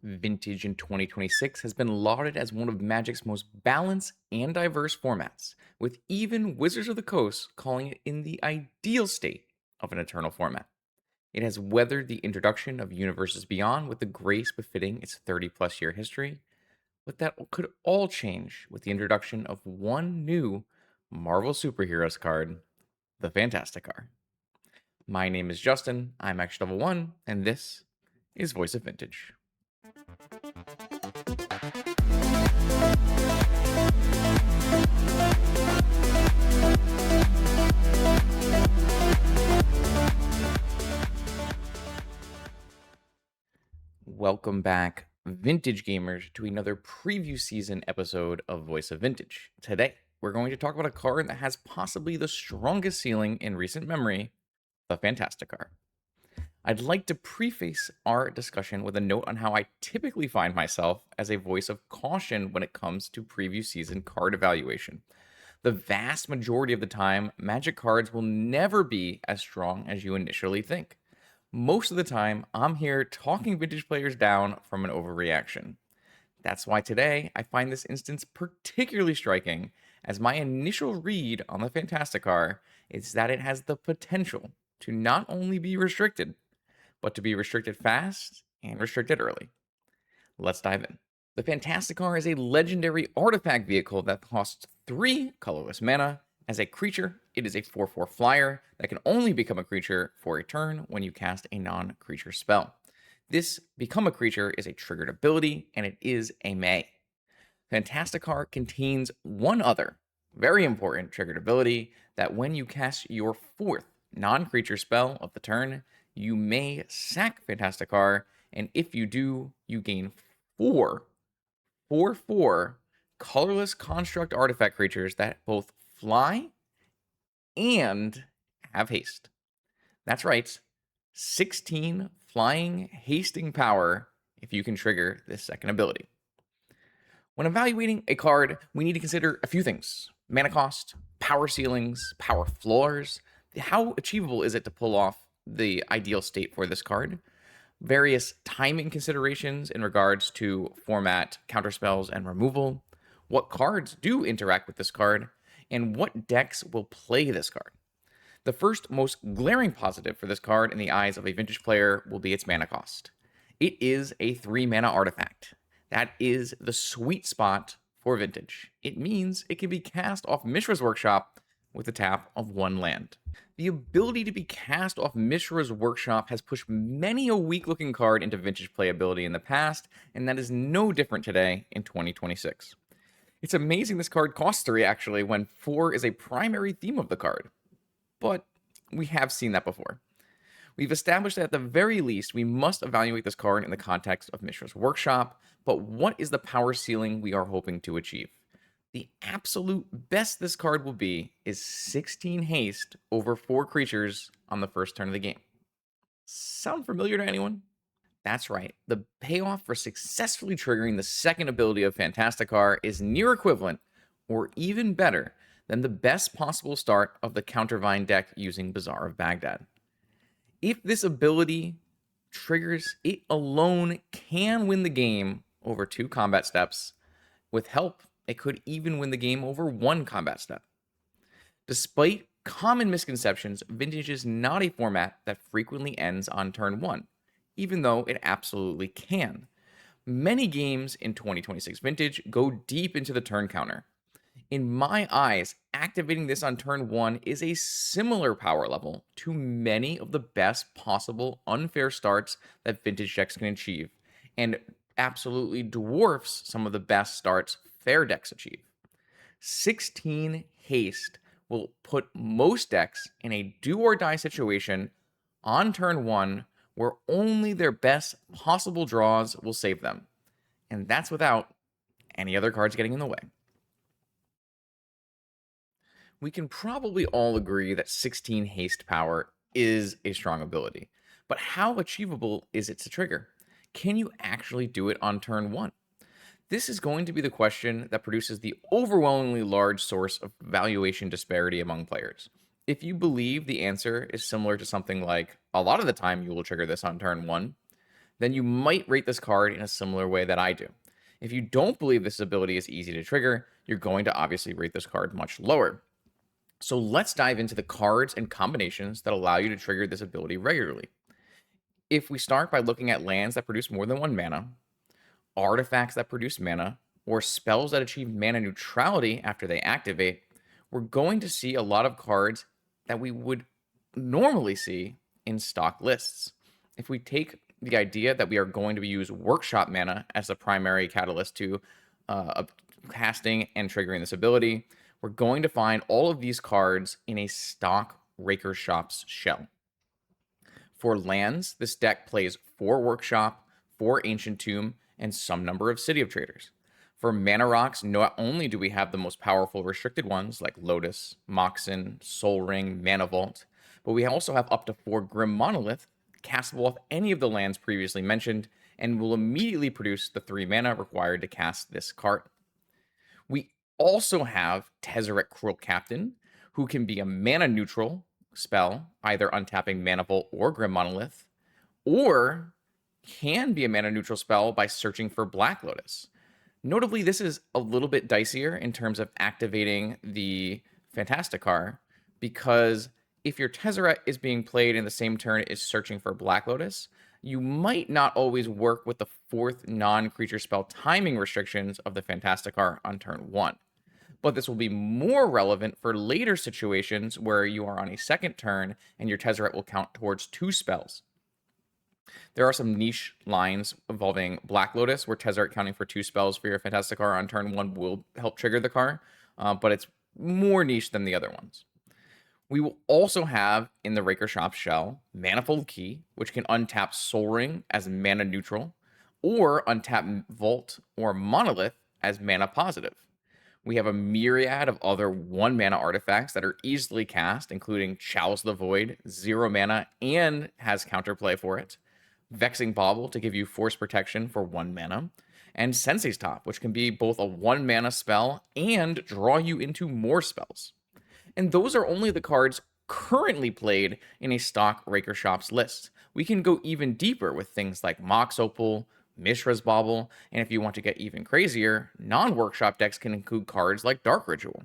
Vintage in 2026 has been lauded as one of Magic's most balanced and diverse formats, with even Wizards of the Coast calling it in the ideal state of an eternal format. It has weathered the introduction of Universes Beyond with the grace befitting its 30 plus year history, but that could all change with the introduction of one new Marvel Superheroes card, the Fantasticar. My name is Justin, I'm X Level 1, and this is Voice of Vintage. Welcome back, Vintage Gamers, to another preview season episode of Voice of Vintage. Today, we're going to talk about a card that has possibly the strongest ceiling in recent memory, the Fantasticar. I'd like to preface our discussion with a note on how I typically find myself as a voice of caution when it comes to preview season card evaluation. The vast majority of the time, Magic cards will never be as strong as you initially think. Most of the time, I'm here talking Vintage players down from an overreaction. That's why today I find this instance particularly striking, as my initial read on the Fantasticar is that it has the potential to not only be restricted, but to be restricted fast and restricted early. Let's dive in. The Fantasticar is a legendary artifact vehicle that costs 3 colorless mana. As a creature, it is a 4/4 flyer that can only become a creature for a turn when you cast a non-creature spell. This become a creature is a triggered ability, and it is a May. Fantasticar contains one other very important triggered ability that when you cast your 4th non-creature spell of the turn, you may sack Fantasticar, and if you do, you gain 4/4 colorless construct artifact creatures that both fly and have haste. That's right, 16 flying hasting power if you can trigger this second ability. When evaluating a card, we need to consider a few things: mana cost, power ceilings, power floors, how achievable is it to pull off the ideal state for this card, various timing considerations in regards to format, counterspells, and removal, what cards do interact with this card, and what decks will play this card. The first most glaring positive for this card in the eyes of a Vintage player will be its mana cost. It is a 3 mana artifact. That is the sweet spot for Vintage. It means it can be cast off Mishra's Workshop with a tap of 1 land. The ability to be cast off Mishra's Workshop has pushed many a weak-looking card into Vintage playability in the past, and that is no different today in 2026. It's amazing this card costs 3 actually, when 4 is a primary theme of the card. But we have seen that before. We've established that at the very least, we must evaluate this card in the context of Mishra's Workshop, but what is the power ceiling we are hoping to achieve? The absolute best this card will be is 16 haste over 4 creatures on the first turn of the game. Sound familiar to anyone? That's right, the payoff for successfully triggering the second ability of Fantasticar is near equivalent, or even better, than the best possible start of the Countervine deck using Bazaar of Baghdad. If this ability triggers, it alone can win the game over 2 combat steps. With help, it could even win the game over 1 combat step. Despite common misconceptions, Vintage is not a format that frequently ends on turn 1, even though it absolutely can. Many games in 2026 Vintage go deep into the turn counter. In my eyes, activating this on turn 1 is a similar power level to many of the best possible unfair starts that Vintage decks can achieve, and absolutely dwarfs some of the best starts fair decks achieve. 16 haste will put most decks in a do or die situation on turn 1 where only their best possible draws will save them, and that's without any other cards getting in the way. We can probably all agree that 16 haste power is a strong ability, but how achievable is it to trigger? Can you actually do it on turn 1? This is going to be the question that produces the overwhelmingly large source of valuation disparity among players. If you believe the answer is similar to something like, a lot of the time you will trigger this on turn 1, then you might rate this card in a similar way that I do. If you don't believe this ability is easy to trigger, you're going to obviously rate this card much lower. So let's dive into the cards and combinations that allow you to trigger this ability regularly. If we start by looking at lands that produce more than one mana, artifacts that produce mana, or spells that achieve mana neutrality after they activate, we're going to see a lot of cards that we would normally see in stock lists. If we take the idea that we are going to use workshop mana as the primary catalyst to casting and triggering this ability, we're going to find all of these cards in a stock Raker Shop's shell. For lands, this deck plays 4 Workshop, 4 Ancient Tomb, and some number of City of Traders. For mana rocks, not only do we have the most powerful restricted ones like Lotus, Moxen, Soul Ring, Mana Vault, but we also have up to 4 Grim Monolith, castable off any of the lands previously mentioned, and will immediately produce the 3 mana required to cast this card. We also have Tezzeret Cruel Captain, who can be a mana neutral spell, either untapping Mana Vault or Grim Monolith, or can be a mana neutral spell by searching for Black Lotus. Notably, this is a little bit dicier in terms of activating the Fantasticar, because if your Tezzeret is being played in the same turn as searching for Black Lotus, you might not always work with the 4th non-creature spell timing restrictions of the Fantasticar on turn 1. But this will be more relevant for later situations where you are on a second turn and your Tezzeret will count towards 2 spells. There are some niche lines involving Black Lotus, where Tezzeret counting for 2 spells for your Fantasticar on turn 1 will help trigger the card, but it's more niche than the other ones. We will also have in the Raker Shop shell Manifold Key, which can untap Soul Ring as mana neutral, or untap Vault or Monolith as mana positive. We have a myriad of other 1 mana artifacts that are easily cast, including Chalice of the Void, 0 mana, and has counterplay for it. Vexing Bauble to give you force protection for 1 mana, and Sensei's Top, which can be both a 1 mana spell and draw you into more spells. And those are only the cards currently played in a stock Raker Shops list. We can go even deeper with things like Mox Opal, Mishra's Bauble, and if you want to get even crazier, non-workshop decks can include cards like Dark Ritual.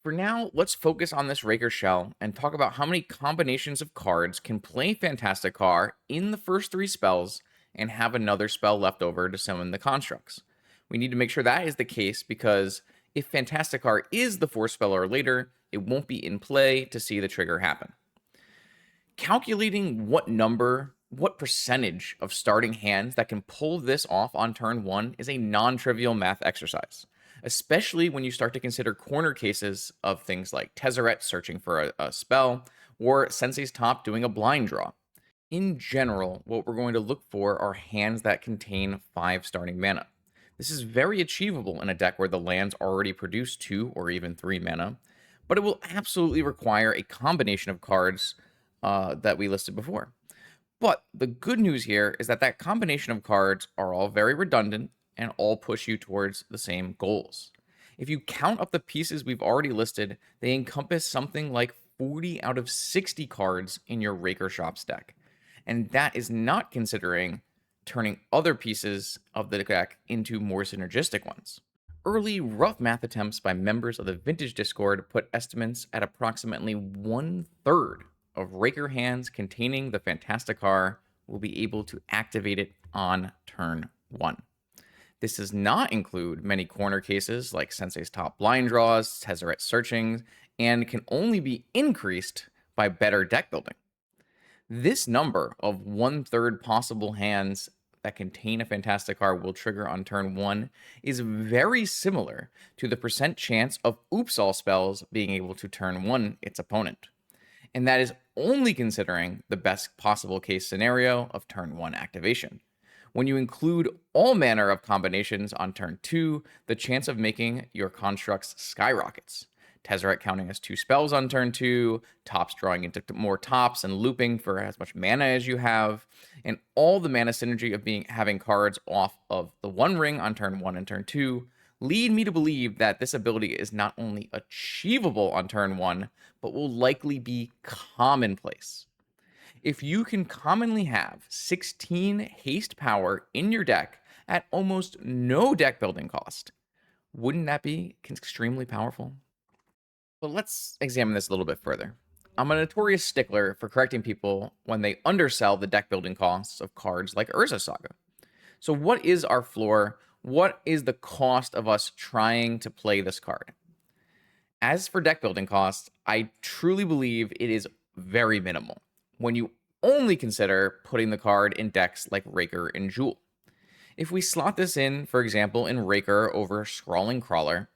For now, let's focus on this Raker shell and talk about how many combinations of cards can play Fantasticar in the first 3 spells and have another spell left over to summon the constructs. We need to make sure that is the case, because if Fantasticar is the 4th spell or later, it won't be in play to see the trigger happen. Calculating what percentage of starting hands that can pull this off on turn 1 is a non-trivial math exercise, especially when you start to consider corner cases of things like Tezzeret searching for a spell, or Sensei's Top doing a blind draw. In general, what we're going to look for are hands that contain 5 starting mana. This is very achievable in a deck where the lands already produce 2 or even 3 mana, but it will absolutely require a combination of cards that we listed before. But the good news here is that that combination of cards are all very redundant and all push you towards the same goals. If you count up the pieces we've already listed, they encompass something like 40 out of 60 cards in your Raker Shops deck. And that is not considering turning other pieces of the deck into more synergistic ones. Early rough math attempts by members of the Vintage Discord put estimates at approximately 1/3 of Raker hands containing the Fantasticar will be able to activate it on turn 1. This does not include many corner cases like Sensei's Top blind draws, Tezzeret searching, and can only be increased by better deck building. This number of 1/3 possible hands that contain a Fantasticar will trigger on turn 1 is very similar to the percent chance of Oops All spells being able to turn 1 its opponent. And that is only considering the best possible case scenario of turn 1 activation. When you include all manner of combinations on turn 2, the chance of making your constructs skyrockets. Tezzeret counting as 2 spells on turn 2, Tops drawing into more Tops and looping for as much mana as you have, and all the mana synergy of having cards off of the One Ring on turn 1 and turn 2 lead me to believe that this ability is not only achievable on turn 1, but will likely be commonplace. If you can commonly have 16 haste power in your deck at almost no deck building cost, wouldn't that be extremely powerful? But let's examine this a little bit further. I'm a notorious stickler for correcting people when they undersell the deck building costs of cards like Urza Saga. So, what is our floor? What is the cost of us trying to play this card? As for deck building costs, I truly believe it is very minimal when you only consider putting the card in decks like Raker and Jewel. If we slot this in, for example, in Raker over Scrawling Crawler,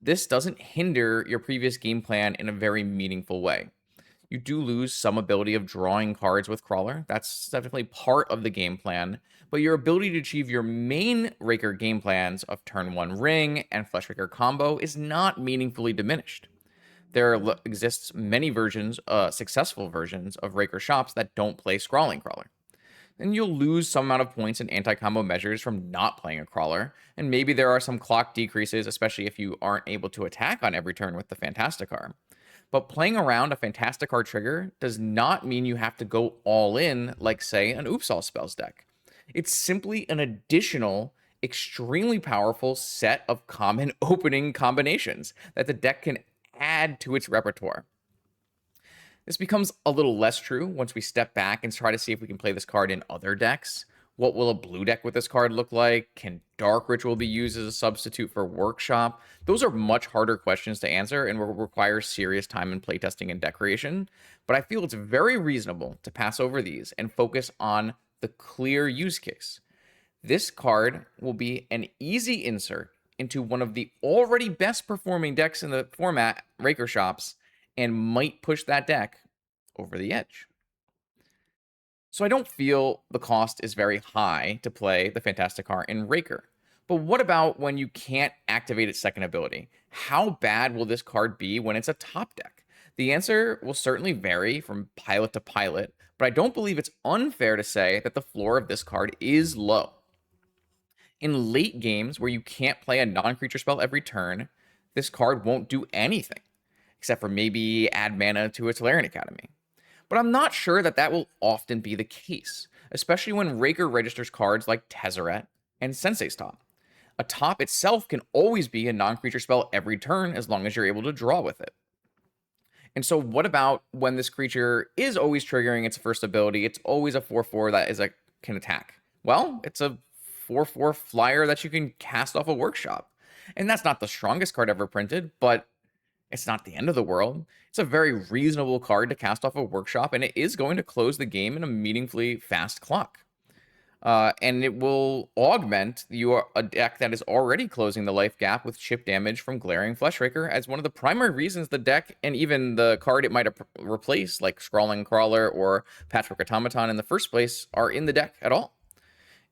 this doesn't hinder your previous game plan in a very meaningful way. You do lose some ability of drawing cards with Crawler. That's definitely part of the game plan. But your ability to achieve your main Raker game plans of turn 1 Ring and Fleshraker combo is not meaningfully diminished. There exists many versions, successful versions of Raker shops that don't play Scrawling Crawler. And you'll lose some amount of points in anti-combo measures from not playing a Crawler. And maybe there are some clock decreases, especially if you aren't able to attack on every turn with the Fantasticar. But playing around a Fantasticar trigger does not mean you have to go all in like, say, an Oops All Spells deck. It's simply an additional, extremely powerful set of common opening combinations that the deck can add to its repertoire. This becomes a little less true once we step back and try to see if we can play this card in other decks. What will a blue deck with this card look like? Can Dark Ritual be used as a substitute for Workshop? Those are much harder questions to answer and will require serious time in playtesting and deck creation. But I feel it's very reasonable to pass over these and focus on the clear use case. This card will be an easy insert into one of the already best performing decks in the format, Raker Shops, and might push that deck over the edge. So I don't feel the cost is very high to play the Fantasticar in Raker. But what about when you can't activate its second ability? How bad will this card be when it's a top deck? The answer will certainly vary from pilot to pilot, but I don't believe it's unfair to say that the floor of this card is low. In late games where you can't play a non-creature spell every turn, this card won't do anything, except for maybe add mana to its Larian Academy. But I'm not sure that that will often be the case, especially when Raker registers cards like Tezzeret and Sensei's Top. A top itself can always be a non-creature spell every turn as long as you're able to draw with it. And so what about when this creature is always triggering its first ability? It's always a 4/4 that can attack. Well, it's a 4/4 flyer that you can cast off a Workshop. And that's not the strongest card ever printed, but it's not the end of the world. It's a very reasonable card to cast off a Workshop, and it is going to close the game in a meaningfully fast clock. And it will augment a deck that is already closing the life gap with chip damage from Glaring Fleshraker as one of the primary reasons the deck and even the card it might replace, like Scrawling Crawler or Patchwork Automaton in the first place, are in the deck at all.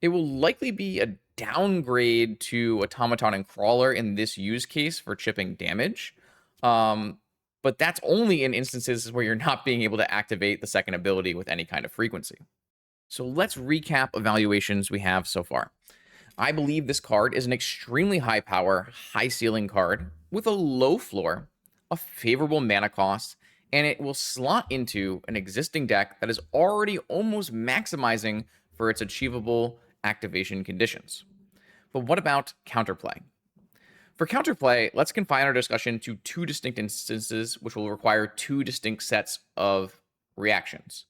It will likely be a downgrade to Automaton and Crawler in this use case for chipping damage. But that's only in instances where you're not being able to activate the second ability with any kind of frequency. So let's recap evaluations we have so far. I believe this card is an extremely high power, high ceiling card with a low floor, a favorable mana cost, and it will slot into an existing deck that is already almost maximizing for its achievable activation conditions. But what about Counterplay? For Counterplay, let's confine our discussion to two distinct instances, which will require two distinct sets of reactions.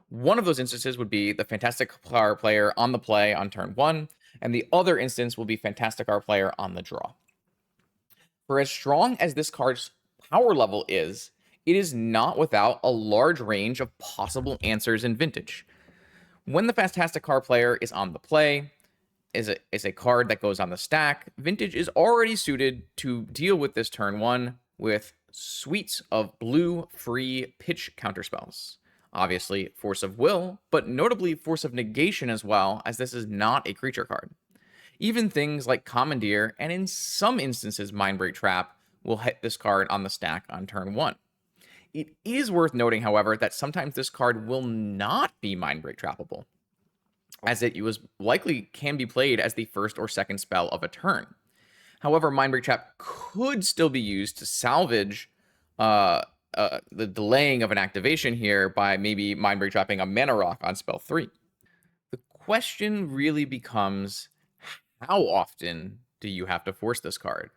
One of those instances would be the Fantasticar player on the play on turn 1, and the other instance will be Fantasticar player on the draw. For as strong as this card's power level is, it is not without a large range of possible answers in Vintage. When the Fantasticar player is on the play, is a card that goes on the stack, Vintage is already suited to deal with this turn 1 with suites of blue free pitch counterspells. Obviously, Force of Will, but notably Force of Negation as well, as this is not a creature card. Even things like Commandeer, and in some instances Mindbreak Trap, will hit this card on the stack on turn 1. It is worth noting, however, that sometimes this card will not be Mindbreak Trappable, as it was likely can be played as the first or second spell of a turn. However, Mindbreak Trap could still be used to salvage the delaying of an activation here by maybe Mind Break dropping a Mana Rock on spell 3. The question really becomes, how often do you have to force this card?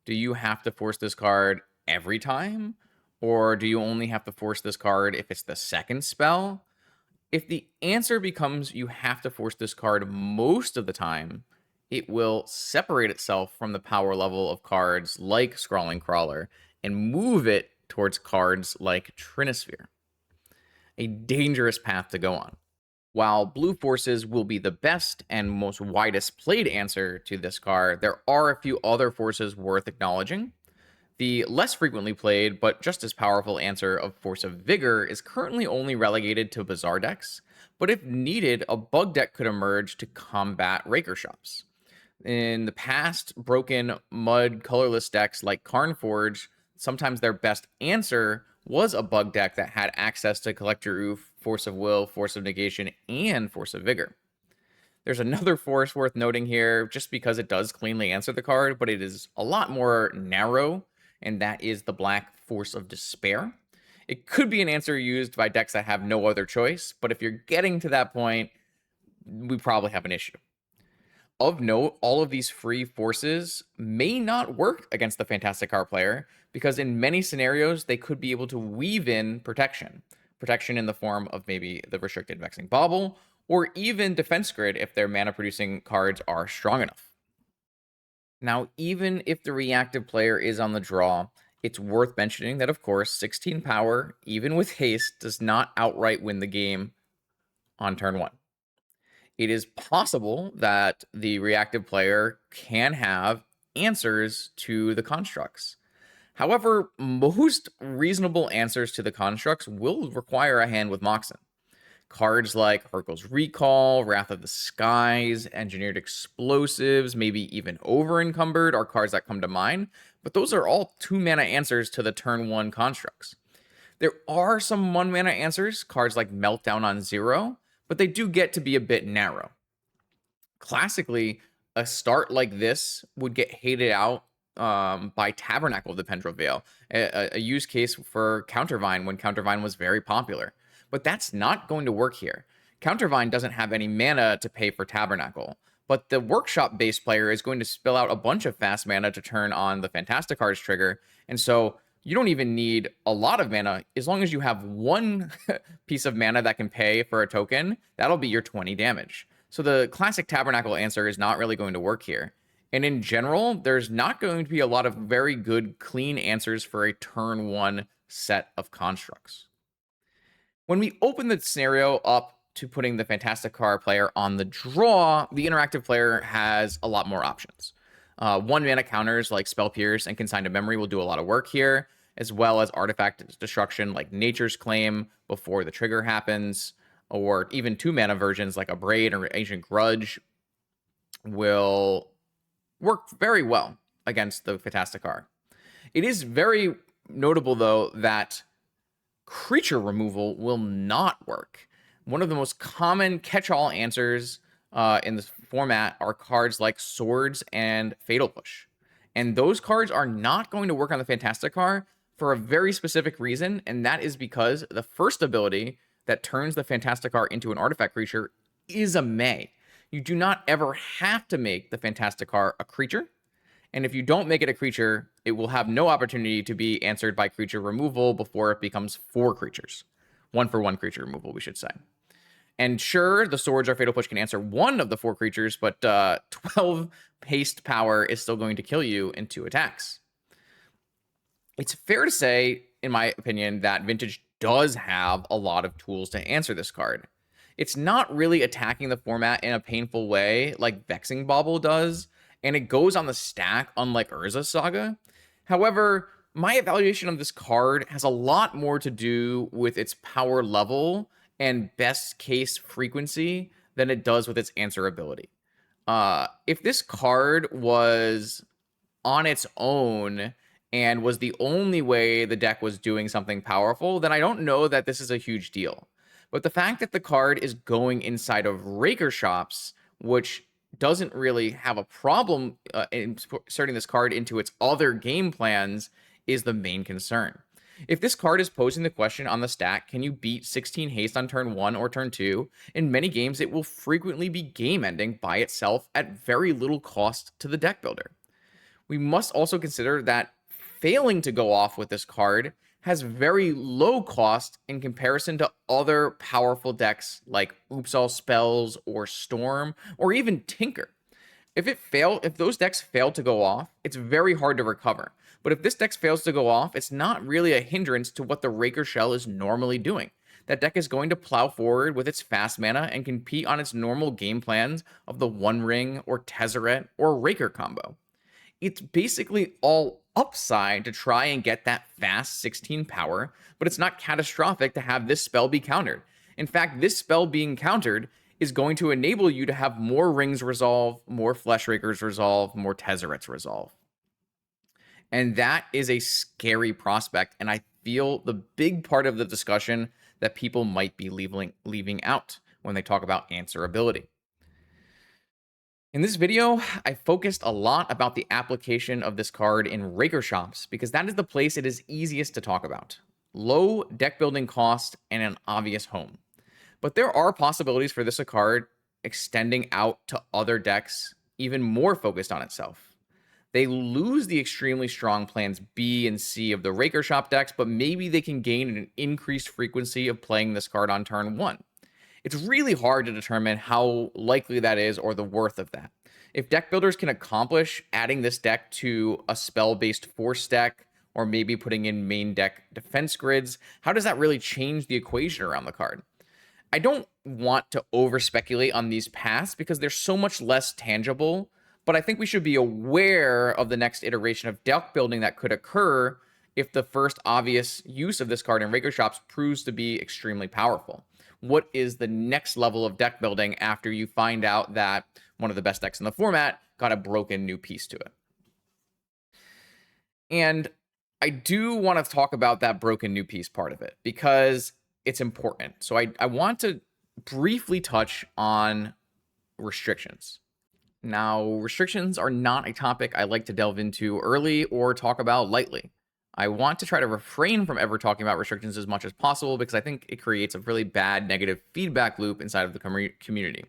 Do you have to force this card every time? Or do you only have to force this card if it's the second spell? If the answer becomes you have to force this card most of the time, it will separate itself from the power level of cards like Scrawling Crawler and move it towards cards like Trinisphere. A dangerous path to go on. While blue forces will be the best and most widest played answer to this card, there are a few other forces worth acknowledging. The less frequently played, but just as powerful answer of Force of Vigor is currently only relegated to Bazaar decks, but if needed, a bug deck could emerge to combat Raker Shops. In the past, broken mud colorless decks like Karnforge, sometimes their best answer was a bug deck that had access to Collector Oof, Force of Will, Force of Negation, and Force of Vigor. There's another force worth noting here, just because it does cleanly answer the card, but it is a lot more narrow, and that is the black Force of Despair. It could be an answer used by decks that have no other choice, but if you're getting to that point, we probably have an issue. Of note, all of these free forces may not work against the Fantasticar player, because in many scenarios, they could be able to weave in protection. Protection in the form of maybe the restricted Vexing Bauble, or even Defense Grid if their mana-producing cards are strong enough. Now, even if the reactive player is on the draw, it's worth mentioning that, of course, 16 power, even with haste, does not outright win the game on turn 1. It is possible that the reactive player can have answers to the constructs. However, most reasonable answers to the constructs will require a hand with Moxen. Cards like Hurkyl's Recall, Wrath of the Skies, Engineered Explosives, maybe even Over Encumbered are cards that come to mind, but those are all 2-mana answers to the turn 1 constructs. There are some 1-mana answers, cards like Meltdown on 0, but they do get to be a bit narrow. Classically, a start like this would get hated out by Tabernacle of the Pendrell Vale, a use case for Countervine when Countervine was very popular. But that's not going to work here. Countervine doesn't have any mana to pay for Tabernacle, but the Workshop-based player is going to spill out a bunch of fast mana to turn on the Fantasticar's trigger, and so you don't even need a lot of mana. As long as you have one piece of mana that can pay for a token, that'll be your 20 damage. So the classic Tabernacle answer is not really going to work here. And in general, there's not going to be a lot of very good, clean answers for a turn 1 set of constructs. When we open the scenario up to putting the Fantasticar player on the draw, the interactive player has a lot more options. 1-mana counters like Spell Pierce and Consign to Memory will do a lot of work here, as well as artifact destruction like Nature's Claim before the trigger happens, or even 2-mana versions like Abrade or Ancient Grudge will work very well against the Fantasticar. It is very notable, though, that creature removal will not work. One of the most common catch-all answers in this format are cards like Swords and Fatal Push. And those cards are not going to work on the Fantasticar for a very specific reason, and that is because the first ability that turns the Fantasticar into an artifact creature is a May. You do not ever have to make the Fantasticar a creature, and if you don't make it a creature, it will have no opportunity to be answered by creature removal before it becomes 4 creatures. 1-for-1 creature removal, we should say. And sure, the Swords or Fatal Push can answer 1 of the 4 creatures, but 12 haste power is still going to kill you in 2 attacks. It's fair to say, in my opinion, that Vintage does have a lot of tools to answer this card. It's not really attacking the format in a painful way like Vexing Bauble does, and it goes on the stack unlike Urza's Saga. However, my evaluation of this card has a lot more to do with its power level and best case frequency than it does with its answer ability. If this card was on its own and was the only way the deck was doing something powerful, then I don't know that this is a huge deal. But the fact that the card is going inside of Raker Shops, which doesn't really have a problem inserting this card into its other game plans, is the main concern. If this card is posing the question on the stack, can you beat 16 haste on turn 1 or turn 2? In many games, it will frequently be game ending by itself at very little cost to the deck builder. We must also consider that failing to go off with this card has very low cost in comparison to other powerful decks like Oops All Spells or Storm or even Tinker. If those decks fail to go off, it's very hard to recover. But if this deck fails to go off, it's not really a hindrance to what the Raker Shell is normally doing. That deck is going to plow forward with its fast mana and compete on its normal game plans of the One Ring or Tezzeret or Raker combo. It's basically all upside to try and get that fast 16 power, but it's not catastrophic to have this spell be countered. In fact, this spell being countered is going to enable you to have more rings resolve, more Flesh Rakers resolve, more Tezzerets resolve. And that is a scary prospect, and I feel the big part of the discussion that people might be leaving out when they talk about answerability. In this video, I focused a lot about the application of this card in Raker shops because that is the place it is easiest to talk about. Low deck building cost and an obvious home. But there are possibilities for this card extending out to other decks even more focused on itself. They lose the extremely strong plans B and C of the Raker shop decks, but maybe they can gain an increased frequency of playing this card on turn 1. It's really hard to determine how likely that is or the worth of that. If deck builders can accomplish adding this deck to a spell-based force deck, or maybe putting in main deck defense grids, how does that really change the equation around the card? I don't want to over-speculate on these paths because they're so much less tangible, but I think we should be aware of the next iteration of deck building that could occur if the first obvious use of this card in Raker shops proves to be extremely powerful. What is the next level of deck building after you find out that one of the best decks in the format got a broken new piece to it? And I do want to talk about that broken new piece part of it because it's important. So I want to briefly touch on restrictions. Now, restrictions are not a topic I like to delve into early or talk about lightly. I want to try to refrain from ever talking about restrictions as much as possible because I think it creates a really bad negative feedback loop inside of the community.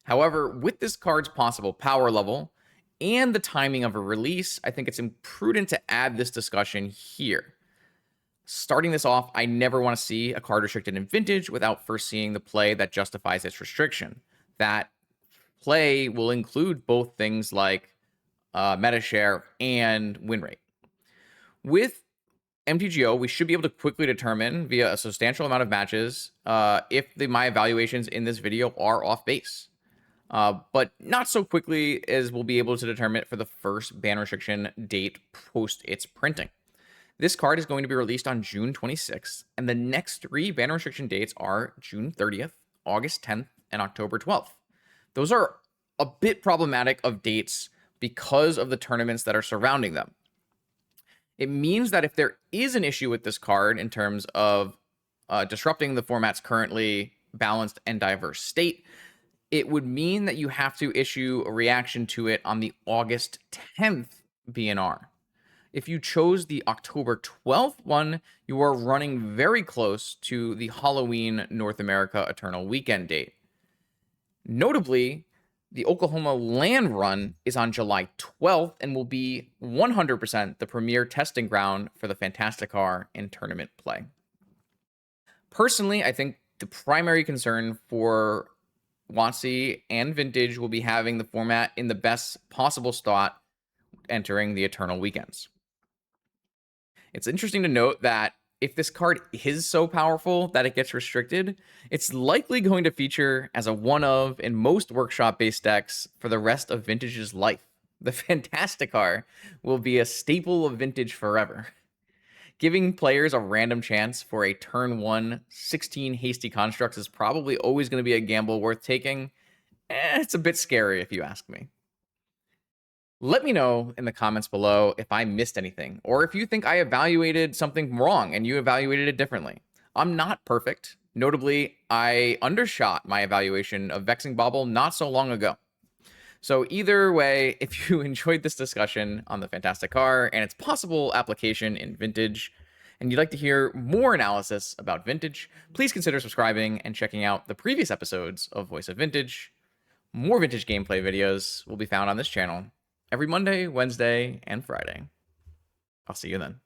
However, with this card's possible power level and the timing of a release, I think it's imprudent to add this discussion here. Starting this off, I never want to see a card restricted in Vintage without first seeing the play that justifies its restriction. That play will include both things like meta share and win rate. With MTGO, we should be able to quickly determine via a substantial amount of matches if my evaluations in this video are off base. But not so quickly as we'll be able to determine it for the first ban restriction date post its printing. This card is going to be released on June 26th, and the next 3 ban restriction dates are June 30th, August 10th, and October 12th. Those are a bit problematic of dates because of the tournaments that are surrounding them. It means that if there is an issue with this card in terms of disrupting the format's currently balanced and diverse state, it would mean that you have to issue a reaction to it on the August 10th BNR. If you chose the October 12th one, you are running very close to the Halloween North America Eternal Weekend date. Notably, the Oklahoma land run is on July 12th and will be 100% the premier testing ground for the Fantasticar in tournament play. Personally, I think the primary concern for WotC and Vintage will be having the format in the best possible spot entering the Eternal Weekends. It's interesting to note that if this card is so powerful that it gets restricted, it's likely going to feature as a one-of in most workshop-based decks for the rest of Vintage's life. The Fantasticar will be a staple of Vintage forever. Giving players a random chance for a turn 1 16 hasty constructs is probably always going to be a gamble worth taking. It's a bit scary if you ask me. Let me know in the comments below if I missed anything, or if you think I evaluated something wrong and you evaluated it differently. I'm not perfect. Notably, I undershot my evaluation of Vexing Bauble not so long ago. So either way, if you enjoyed this discussion on the Fantasticar and its possible application in Vintage, and you'd like to hear more analysis about Vintage, please consider subscribing and checking out the previous episodes of Voice of Vintage. More Vintage gameplay videos will be found on this channel every Monday, Wednesday, and Friday. I'll see you then.